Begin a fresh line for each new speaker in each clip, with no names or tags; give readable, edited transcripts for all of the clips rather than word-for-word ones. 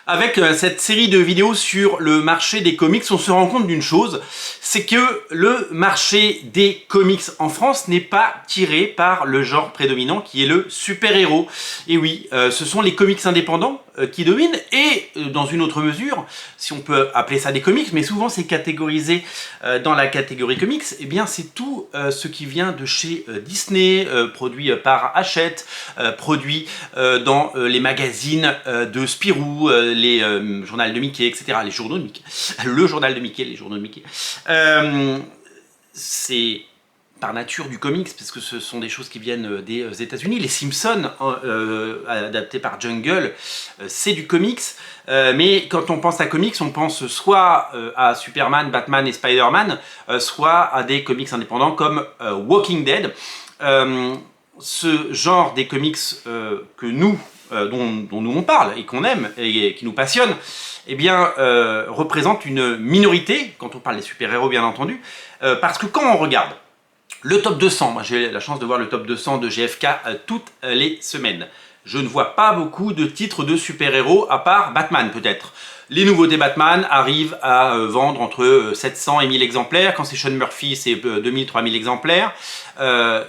Avec cette série de vidéos sur le marché des comics, on se rend compte d'une chose, c'est que le marché des comics en France n'est pas tiré par le genre prédominant qui est le super-héros. Et oui, ce sont les comics indépendants qui dominent et dans une autre mesure, si on peut appeler ça des comics, mais souvent c'est catégorisé dans la catégorie comics, et bien c'est tout ce qui vient de chez Disney, produit par Hachette, produit dans les magazines de Spirou, les journaux de Mickey, etc. Les journaux de Mickey. Le journal de Mickey, les journaux de Mickey. C'est par nature du comics, parce que ce sont des choses qui viennent des États-Unis. Les Simpsons, adaptés par Jungle, c'est du comics. Mais quand on pense à comics, on pense soit à Superman, Batman et Spider-Man, soit à des comics indépendants comme Walking Dead. Ce genre des comics que nous, dont nous on parle et qu'on aime et qui nous passionne, eh bien, représente une minorité, quand on parle des super-héros bien entendu, parce que quand on regarde le top 200, moi j'ai la chance de voir le top 200 de GFK toutes les semaines, je ne vois pas beaucoup de titres de super-héros à part Batman peut-être. Les nouveautés Batman arrivent à vendre entre 700 et 1000 exemplaires. Quand c'est Sean Murphy, c'est 2000-3000 exemplaires.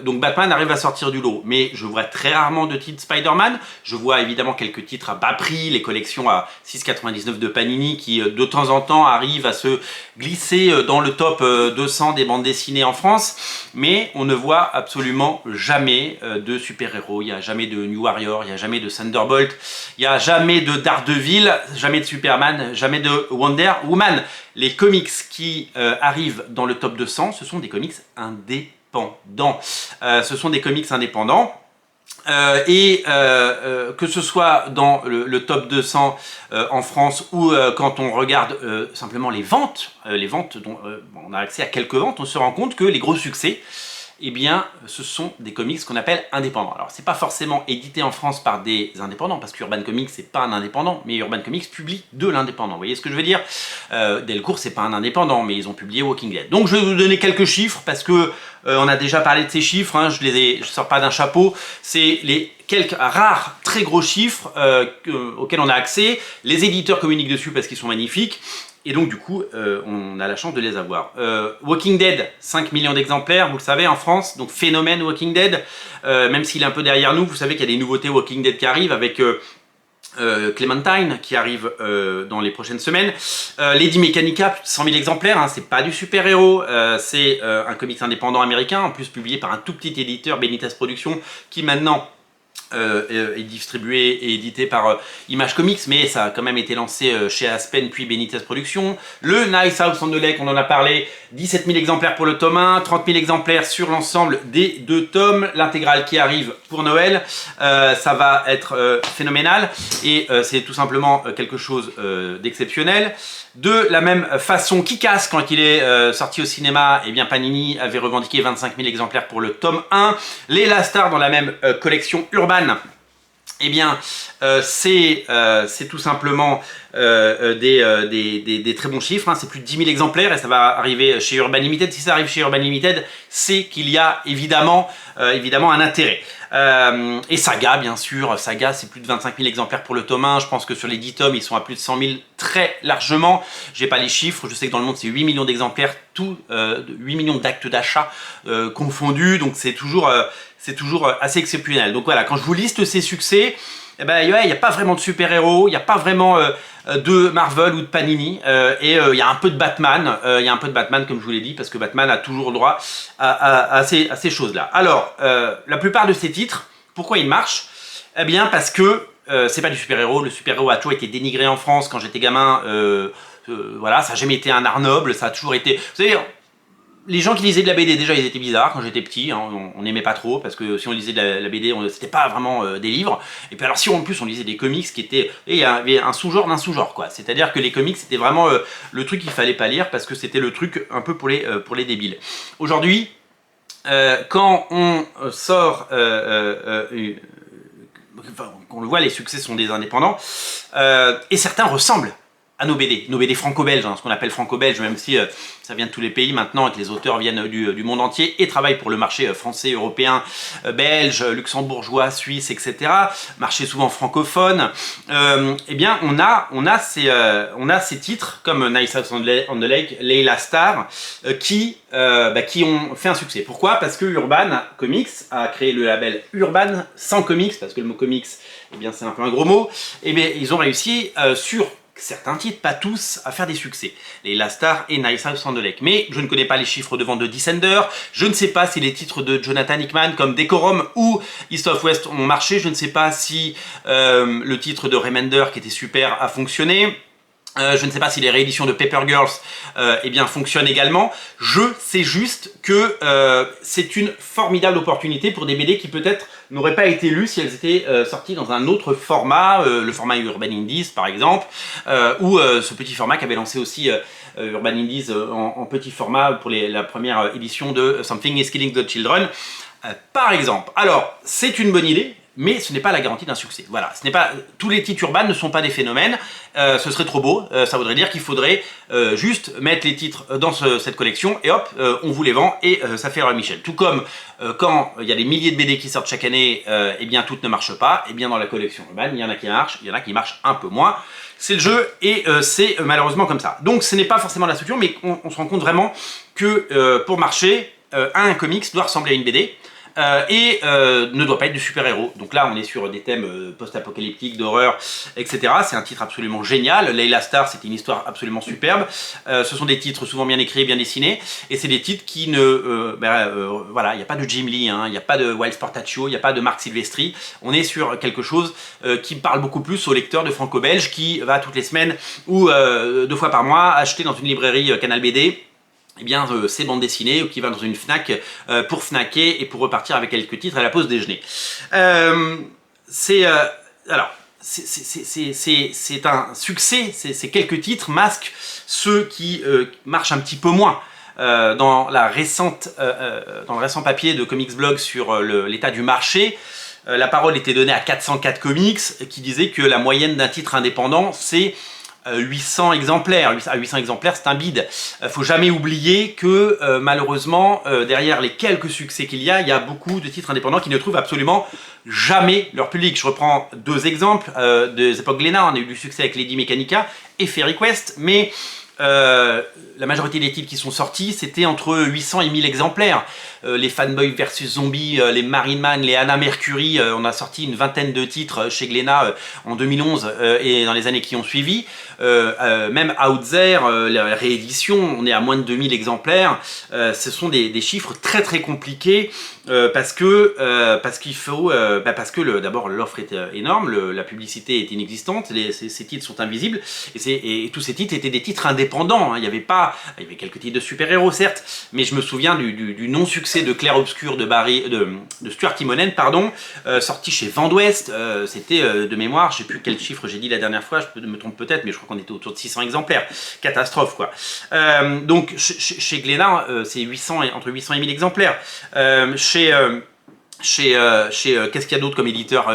Donc Batman arrive à sortir du lot. Mais je vois très rarement de titres Spider-Man. Je vois évidemment quelques titres à bas prix, les collections à 6,99 de Panini qui de temps en temps arrivent à se glisser dans le top 200 des bandes dessinées en France. Mais on ne voit absolument jamais de super-héros. Il n'y a jamais de New Warrior, il n'y a jamais de Thunderbolt, il n'y a jamais de Daredevil, jamais de Superman, jamais de Wonder Woman. Les comics qui arrivent dans le top 200, ce sont des comics indépendants. Ce sont des comics indépendants. Que ce soit dans le top 200 en France ou quand on regarde simplement les ventes dont on a accès à quelques ventes, on se rend compte que les gros succès, eh bien, ce sont des comics qu'on appelle indépendants. Alors, c'est pas forcément édité en France par des indépendants, parce qu'Urban Comics, c'est pas un indépendant, mais Urban Comics publie de l'indépendant. Vous voyez ce que je veux dire? Delcourt, c'est pas un indépendant, mais ils ont publié Walking Dead. Donc, je vais vous donner quelques chiffres, parce que on a déjà parlé de ces chiffres, hein, je sors pas d'un chapeau. C'est les quelques rares, très gros chiffres auxquels on a accès. Les éditeurs communiquent dessus parce qu'ils sont magnifiques. Et donc du coup, on a la chance de les avoir. Walking Dead, 5 millions d'exemplaires, vous le savez, en France. Donc phénomène Walking Dead, même s'il est un peu derrière nous, vous savez qu'il y a des nouveautés Walking Dead qui arrivent avec Clementine qui arrive dans les prochaines semaines. Lady Mechanica, 100 000 exemplaires, hein, c'est pas du super-héros, c'est un comics indépendant américain, en plus publié par un tout petit éditeur, Benitez Productions, qui maintenant est distribué et édité par Image Comics, mais ça a quand même été lancé chez Aspen puis Benitez Productions. Le Nice House on the Lake, on en a parlé, 17 000 exemplaires pour le tome 1, 30 000 exemplaires sur l'ensemble des deux tomes, l'intégrale qui arrive pour Noël, ça va être phénoménal et c'est tout simplement quelque chose d'exceptionnel. De la même façon, Kick-Ass, quand il est sorti au cinéma, eh bien Panini avait revendiqué 25 000 exemplaires pour le tome 1. Les Last Stars dans la même collection Urban, eh bien c'est tout simplement des très bons chiffres, hein. C'est plus de 10 000 exemplaires et ça va arriver chez Urban Limited. Si ça arrive chez Urban Limited, c'est qu'il y a évidemment un intérêt. Et Saga, bien sûr, Saga c'est plus de 25 000 exemplaires pour le tome 1, je pense que sur les 10 tomes ils sont à plus de 100 000 très largement, j'ai pas les chiffres, je sais que dans le monde c'est 8 millions d'exemplaires, 8 millions d'actes d'achat confondus, donc c'est toujours assez exceptionnel. Donc voilà, quand je vous liste ces succès, eh ben, ouais, il n'y a pas vraiment de super-héros, il n'y a pas vraiment de Marvel ou de Panini, et il y a un peu de Batman, comme je vous l'ai dit, parce que Batman a toujours le droit à ces choses-là. Alors, la plupart de ces titres, pourquoi ils marchent? Eh bien, parce que c'est pas du super-héros, le super-héros a toujours été dénigré en France quand j'étais gamin, voilà, ça n'a jamais été un art noble, ça a toujours été... Vous savez, les gens qui lisaient de la BD, déjà ils étaient bizarres quand j'étais petit, hein, on n'aimait pas trop, parce que si on lisait de la BD, c'était pas vraiment des livres. Et puis alors si en plus on lisait des comics qui étaient... Et il y avait un sous-genre d'un sous-genre, quoi. C'est-à-dire que les comics c'était vraiment le truc qu'il fallait pas lire, parce que c'était le truc un peu pour les débiles. Aujourd'hui, quand on sort... on le voit, les succès sont des indépendants, et certains ressemblent à nos BD franco-belges, hein, ce qu'on appelle franco-belge, même si ça vient de tous les pays maintenant et que les auteurs viennent du monde entier et travaillent pour le marché français, européen, belge, luxembourgeois, suisse, etc. Marché souvent francophone. Eh bien, on a ces titres comme Nice House on the Lake, Layla Starr, qui ont fait un succès. Pourquoi? Parce que Urban Comics a créé le label Urban sans comics, parce que le mot comics, eh bien, c'est un peu un gros mot. Eh bien, ils ont réussi sur certains titres, pas tous, à faire des succès. Layla Starr et Nice House on the Lake. Mais je ne connais pas les chiffres de vente de Descender. Je ne sais pas si les titres de Jonathan Hickman comme Decorum ou East of West ont marché. Je ne sais pas si le titre de Remender, qui était super, a fonctionné. Je ne sais pas si les rééditions de Paper Girls eh bien, fonctionnent également. Je sais juste que c'est une formidable opportunité pour des BD qui peut-être n'auraient pas été lues si elles étaient sorties dans un autre format, le format Urban Indies par exemple, ou ce petit format qu'avait lancé aussi Urban Indies en petit format pour la première édition de Something is Killing the Children, par exemple. Alors, c'est une bonne idée, mais ce n'est pas la garantie d'un succès. Voilà, ce n'est pas, tous les titres urbains ne sont pas des phénomènes, ce serait trop beau, ça voudrait dire qu'il faudrait juste mettre les titres dans cette collection et hop, on vous les vend et ça fait Roy Michel. Tout comme quand il y a des milliers de BD qui sortent chaque année, eh bien toutes ne marchent pas, et bien dans la collection urbaine, il y en a qui marchent, il y en a qui marchent un peu moins. C'est le jeu et c'est malheureusement comme ça. Donc ce n'est pas forcément la structure, mais on se rend compte vraiment que pour marcher, un comics doit ressembler à une BD. Et ne doit pas être du super-héros. Donc là, on est sur des thèmes post-apocalyptiques, d'horreur, etc. C'est un titre absolument génial. Layla Starr, c'était une histoire absolument superbe. Ce sont des titres souvent bien écrits, bien dessinés. Et c'est des titres qui ne... voilà, il n'y a pas de Jim Lee, hein, il n'y a pas de Wild Sportaccio, il n'y a pas de Marc Silvestri. On est sur quelque chose qui parle beaucoup plus au lecteur de franco-belge qui va toutes les semaines ou 2 fois par mois acheter dans une librairie Canal BD eh bien, ces bandes dessinées, ou qui va dans une Fnac pour fnaquer et pour repartir avec quelques titres à la pause déjeuner. C'est un succès, ces quelques titres masquent ceux qui marchent un petit peu moins. Dans le récent papier de Comics Blog sur l'état du marché, la parole était donnée à 404 Comics qui disait que la moyenne d'un titre indépendant, c'est 800 exemplaires. À 800 exemplaires, c'est un bide. Faut jamais oublier que malheureusement, derrière les quelques succès qu'il y a beaucoup de titres indépendants qui ne trouvent absolument jamais leur public. Je reprends 2 exemples des époques Glénat. On a eu du succès avec Lady Mechanica et Fairy Quest, mais la majorité des titres qui sont sortis, c'était entre 800 et 1000 exemplaires. Les Fanboy versus Zombies, les Marine Man, les Anna Mercury, on a sorti une vingtaine de titres chez Glénat en 2011 et dans les années qui ont suivi. Même Out There, la réédition, on est à moins de 2000 exemplaires. Ce sont des chiffres très très compliqués parce que d'abord l'offre est énorme, la publicité est inexistante, ces titres sont invisibles et tous ces titres étaient des titres indépendants. Hein. Il y avait quelques titres de super-héros certes, mais je me souviens du non-succès de Clair Obscur de Stuart Timonen, pardon, sorti chez Vent d'Ouest. C'était de mémoire, je sais plus quel chiffre j'ai dit la dernière fois, je me trompe peut-être, mais je crois qu'on était autour de 600 exemplaires. Catastrophe quoi. Donc chez Glénat, c'est entre 800 et 1000 exemplaires. Qu'est-ce qu'il y a d'autre comme éditeur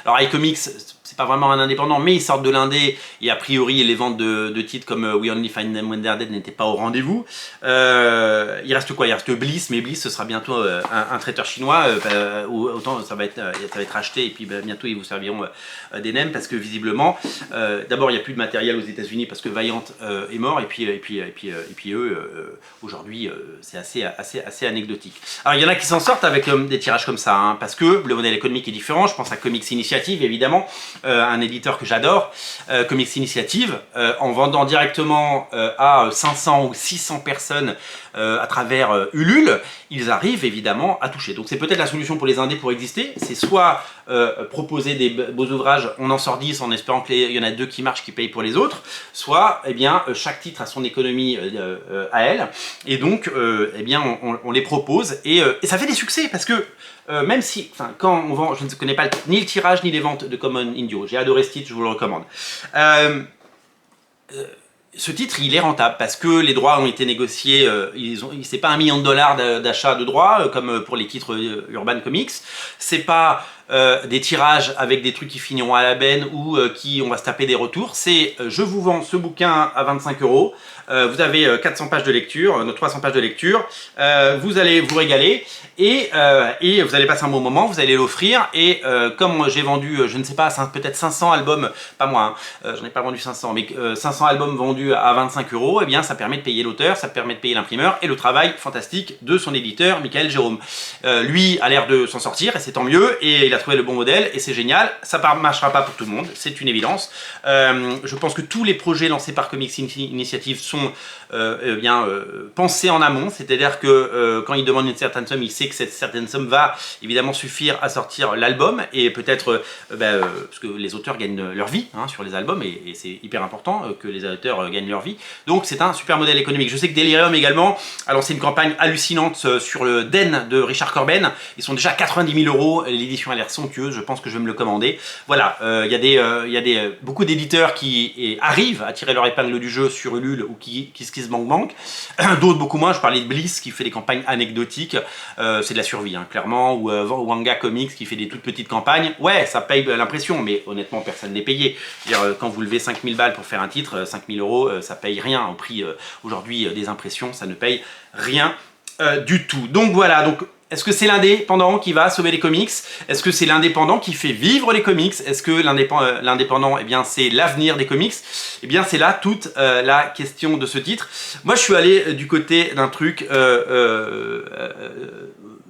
alors iComics, c'est pas vraiment un indépendant, mais ils sortent de l'indé et a priori les ventes de titres comme We Only Find Them When They're Dead n'étaient pas au rendez-vous. Il reste quoi? Il reste Bliss, mais Bliss ce sera bientôt un traiteur chinois, autant ça va être acheté et puis bientôt ils vous serviront des nems parce que visiblement d'abord il n'y a plus de matériel aux États-Unis parce que Valiant est mort et puis eux aujourd'hui c'est assez anecdotique. Alors il y en a qui s'en sortent avec des tirages comme ça, hein, parce que le modèle économique est différent. Je pense à Comics Initiative évidemment, un éditeur que j'adore, Comics Initiative, en vendant directement à 500 ou 600 personnes à travers Ulule, ils arrivent évidemment à toucher. Donc c'est peut-être la solution pour les indés pour exister, c'est soit proposer des beaux ouvrages, on en sort 10 en espérant qu'il y en a 2 qui marchent, qui payent pour les autres, soit eh bien, chaque titre a son économie à elle, et donc eh bien, on les propose, et ça fait des succès, parce que même si, quand on vend, je ne connais pas ni le tirage ni les ventes de Common Indio, j'ai adoré ce titre, je vous le recommande. Ce titre, il est rentable parce que les droits ont été négociés, c'est pas $1 million d'achat de droits comme pour les titres Urban Comics, c'est pas des tirages avec des trucs qui finiront à la benne ou qui on va se taper des retours. C'est je vous vends ce bouquin à 25 €. Vous avez 400 pages de lecture, 300 pages de lecture. Vous allez vous régaler et vous allez passer un bon moment. Vous allez l'offrir et comme j'ai vendu, je ne sais pas, peut-être 500 albums, pas moi, j'en ai pas vendu 500, mais 500 albums vendus à 25 €, eh bien ça permet de payer l'auteur, ça permet de payer l'imprimeur et le travail fantastique de son éditeur, Michael Jérôme. Lui a l'air de s'en sortir et c'est tant mieux et il a trouvé le bon modèle et c'est génial. Ça ne marchera pas pour tout le monde, c'est une évidence. Je pense que tous les projets lancés par Comics Initiative sont pensés en amont, c'est-à-dire que quand il demande une certaine somme, il sait que cette certaine somme va évidemment suffire à sortir l'album et peut-être parce que les auteurs gagnent leur vie sur les albums et c'est hyper important que les auteurs gagnent leur vie. Donc c'est un super modèle économique. Je sais que Delirium également a lancé une campagne hallucinante sur le Den de Richard Corben. Ils sont déjà à 90 000 €. L'édition a l'air somptueuse. Je pense que je vais me le commander. Voilà, il y a beaucoup d'éditeurs qui arrivent à tirer leur épingle du jeu sur Ulule ou KissKissBankBank. D'autres beaucoup moins. Je parlais de Bliss qui fait des campagnes anecdotiques. C'est de la survie, clairement. Ou Wanga Comics qui fait des toutes petites campagnes. Ouais, ça paye l'impression, mais honnêtement, personne n'est payé. Quand vous levez 5000 balles pour faire un titre, 5000 €, ça paye rien. Au prix aujourd'hui des impressions, ça ne paye rien du tout. Donc voilà, donc est-ce que c'est l'indépendant qui va sauver les comics? Est-ce que c'est l'indépendant qui fait vivre les comics? Est-ce que l'indépendant, eh bien, c'est l'avenir des comics? Eh bien, c'est là toute la question de ce titre. Moi, je suis allé du côté d'un truc...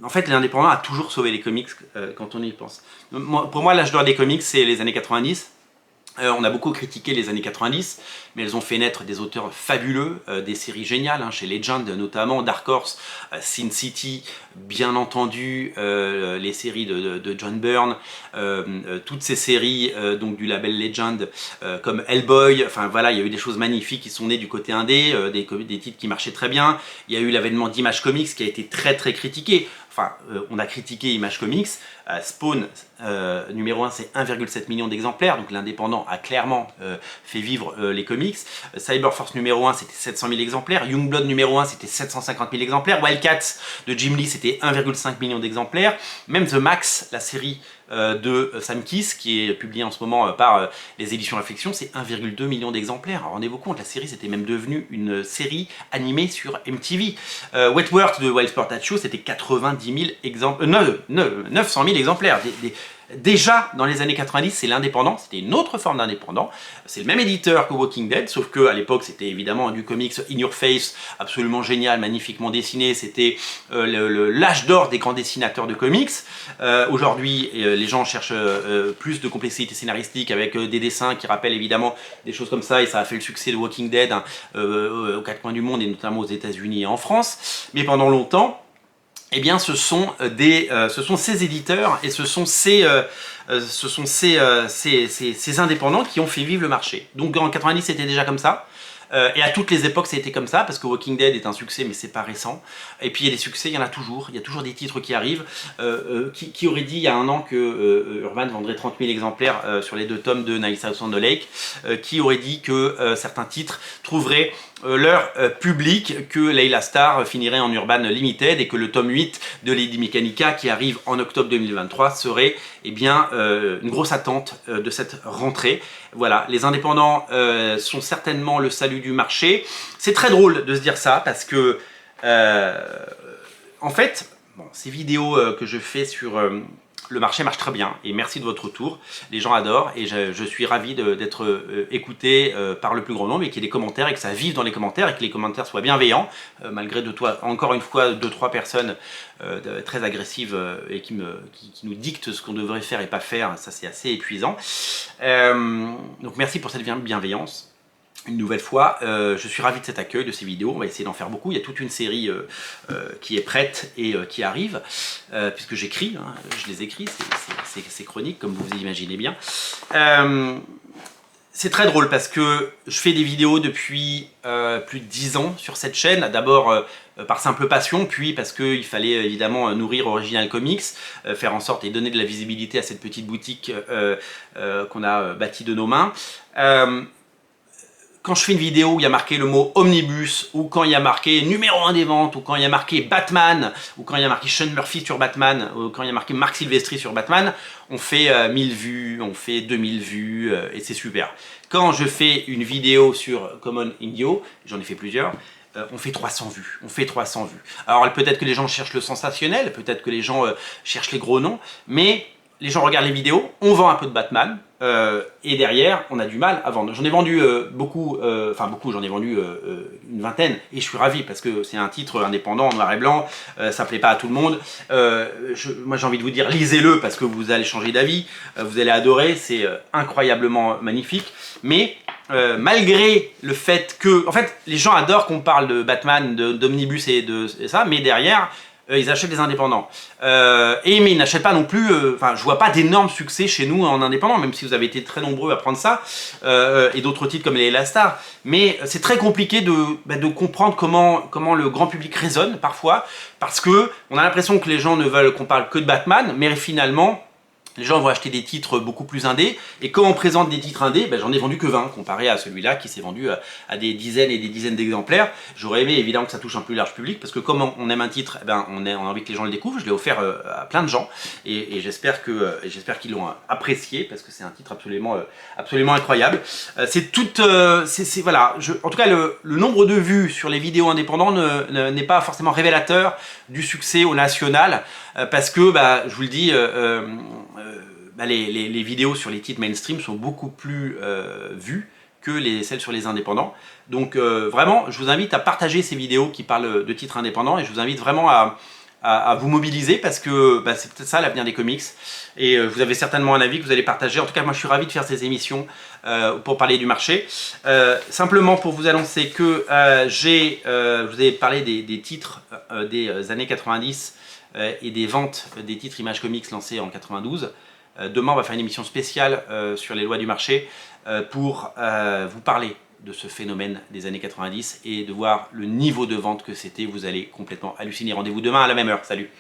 en fait, l'indépendant a toujours sauvé les comics quand on y pense. Pour moi, l'âge d'or des comics, c'est les années 90. On a beaucoup critiqué les années 90, mais elles ont fait naître des auteurs fabuleux, des séries géniales, chez Legend notamment, Dark Horse, Sin City, bien entendu, les séries de John Byrne, toutes ces séries donc du label Legend, comme Hellboy, enfin voilà, il y a eu des choses magnifiques qui sont nées du côté indé, des titres qui marchaient très bien. Il y a eu l'avènement d'Image Comics qui a été très critiqué. Enfin, on a critiqué Image Comics. Spawn numéro 1, c'est 1,7 million d'exemplaires, donc l'indépendant a clairement fait vivre les comics. Cyberforce numéro 1, c'était 700 000 exemplaires. Youngblood numéro 1, c'était 750 000 exemplaires. Wildcats de Jim Lee, c'était 1,5 million d'exemplaires. Même The Max, la série de Sam Kiss, qui est publiée en ce moment par les éditions Réflexion, c'est 1,2 million d'exemplaires. Rendez-vous compte, la série c'était même devenue une série animée sur MTV. Wetworth de Wild Sport Show, c'était 90 000 exemplaires, 900 000 exemplaires. Déjà dans les années 90, c'est l'indépendant, c'était une autre forme d'indépendant. C'est le même éditeur que Walking Dead, sauf qu'à l'époque c'était évidemment du comics in your face, absolument génial, magnifiquement dessiné. C'était l'âge d'or des grands dessinateurs de comics. Aujourd'hui, les gens cherchent plus de complexité scénaristique avec des dessins qui rappellent évidemment des choses comme ça, et ça a fait le succès de Walking Dead aux quatre coins du monde et notamment aux États-Unis et en France. Mais pendant longtemps, eh bien, ce sont ces éditeurs et ce sont ces indépendants qui ont fait vivre le marché. Donc en 90, c'était déjà comme ça. Et à toutes les époques, ça a été comme ça, parce que Walking Dead est un succès, mais c'est pas récent. Et puis il y a des succès, il y en a toujours. Il y a toujours des titres qui arrivent. Qui aurait dit il y a un an que Urban vendrait 30 000 exemplaires sur les 2 tomes de Night House on the Lake? Qui aurait dit que certains titres trouveraient leur public, que Layla Starr finirait en Urban Limited et que le tome 8 de Lady Mechanica qui arrive en octobre 2023 serait une grosse attente de cette rentrée. Voilà, les indépendants sont certainement le salut du marché. C'est très drôle de se dire ça parce que en fait, ces vidéos que je fais sur le marché marche très bien et merci de votre retour, les gens adorent et je suis ravi d'être écouté par le plus grand nombre et qu'il y ait des commentaires et que ça vive dans les commentaires et que les commentaires soient bienveillants malgré encore une fois 2-3 personnes très agressives et qui nous dictent ce qu'on devrait faire et pas faire. Ça c'est assez épuisant, donc merci pour cette bienveillance. Une nouvelle fois, je suis ravi de cet accueil, de ces vidéos. On va essayer d'en faire beaucoup. Il y a toute une série qui est prête et qui arrive, puisque j'écris, je les écris, ces chroniques, comme vous imaginez bien. C'est très drôle parce que je fais des vidéos depuis plus de 10 ans sur cette chaîne. D'abord par simple passion, puis parce qu'il fallait évidemment nourrir Original Comics, faire en sorte et donner de la visibilité à cette petite boutique qu'on a bâtie de nos mains. quand je fais une vidéo où il y a marqué le mot omnibus, ou quand il y a marqué numéro 1 des ventes, ou quand il y a marqué Batman, ou quand il y a marqué Sean Murphy sur Batman, ou quand il y a marqué Marc Silvestri sur Batman, on fait 1000 vues, on fait 2000 vues, et c'est super. Quand je fais une vidéo sur Common Indio, j'en ai fait plusieurs, on fait 300 vues, on fait 300 vues. Alors peut-être que les gens cherchent le sensationnel, peut-être que les gens cherchent les gros noms, mais les gens regardent les vidéos, on vend un peu de Batman, et derrière, on a du mal à vendre. J'en ai vendu beaucoup, j'en ai vendu une vingtaine, et je suis ravi parce que c'est un titre indépendant en noir et blanc, ça plaît pas à tout le monde. Moi j'ai envie de vous dire, lisez-le parce que vous allez changer d'avis, vous allez adorer, c'est incroyablement magnifique, mais malgré le fait que, en fait, les gens adorent qu'on parle de Batman, d'Omnibus et ça, mais derrière, ils achètent des indépendants. Mais ils n'achètent pas non plus, je vois pas d'énormes succès chez nous en indépendant, même si vous avez été très nombreux à prendre ça, et d'autres titres comme les Elastar. Mais c'est très compliqué de comprendre comment le grand public raisonne parfois, parce que on a l'impression que les gens ne veulent qu'on parle que de Batman, mais finalement, les gens vont acheter des titres beaucoup plus indés, et quand on présente des titres indés, j'en ai vendu que 20, comparé à celui-là qui s'est vendu à des dizaines et des dizaines d'exemplaires. J'aurais aimé évidemment que ça touche un plus large public, parce que comme on aime un titre, on a envie que les gens le découvrent. Je l'ai offert à plein de gens, et j'espère qu'ils l'ont apprécié, parce que c'est un titre absolument incroyable. Voilà, en tout cas, le nombre de vues sur les vidéos indépendantes n'est pas forcément révélateur du succès au national, parce que, je vous le dis, les vidéos sur les titres mainstream sont beaucoup plus vues que celles sur les indépendants. Donc vraiment, je vous invite à partager ces vidéos qui parlent de titres indépendants, et je vous invite vraiment à vous mobiliser, parce que c'est peut-être ça l'avenir des comics, et vous avez certainement un avis que vous allez partager. En tout cas, moi je suis ravi de faire ces émissions pour parler du marché. Simplement pour vous annoncer que je vous ai parlé des titres des années 90 et des ventes des titres Image Comics lancés en 92. Demain, on va faire une émission spéciale sur les lois du marché pour vous parler de ce phénomène des années 90 et de voir le niveau de vente que c'était. Vous allez complètement halluciner. Rendez-vous demain à la même heure. Salut!